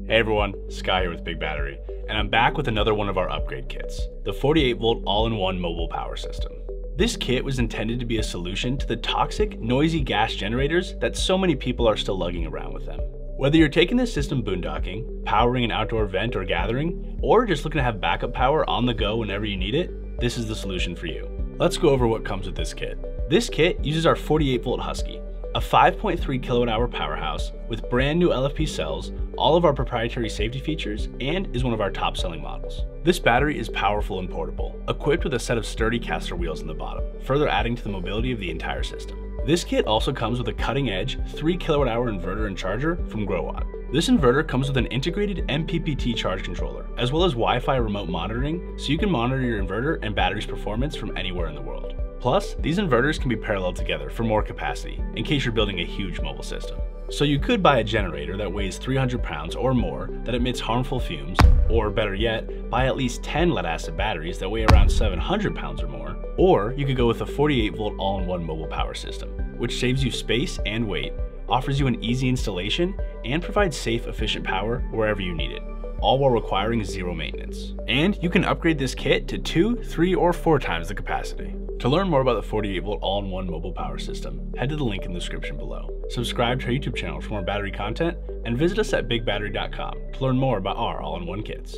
Hey everyone, Sky here with BigBattery, and I'm back with another one of our upgrade kits, the 48-volt all-in-one mobile power system. This kit was intended to be a solution to the toxic, noisy gas generators that so many people are still lugging around with them. Whether you're taking this system boondocking, powering an outdoor event or gathering, or just looking to have backup power on the go whenever you need it, this is the solution for you. Let's go over what comes with this kit. This kit uses our 48-volt Husky, a 5.3 kilowatt-hour powerhouse with brand new LFP cells, all of our proprietary safety features, and is one of our top-selling models. This battery is powerful and portable, equipped with a set of sturdy caster wheels in the bottom, further adding to the mobility of the entire system. This kit also comes with a cutting-edge 3 kilowatt-hour inverter and charger from Growatt. This inverter comes with an integrated MPPT charge controller, as well as Wi-Fi remote monitoring, so you can monitor your inverter and battery's performance from anywhere in the world. Plus, these inverters can be paralleled together for more capacity, in case you're building a huge mobile system. So you could buy a generator that weighs 300 pounds or more that emits harmful fumes, or better yet, buy at least 10 lead-acid batteries that weigh around 700 pounds or more, or you could go with a 48-volt all-in-one mobile power system, which saves you space and weight, offers you an easy installation, and provides safe, efficient power wherever you need it, all while requiring zero maintenance. And you can upgrade this kit to 2, 3, or 4 times the capacity. To learn more about the 48-volt all-in-one mobile power system, head to the link in the description below. Subscribe to our YouTube channel for more battery content, and visit us at BigBattery.com to learn more about our all-in-one kits.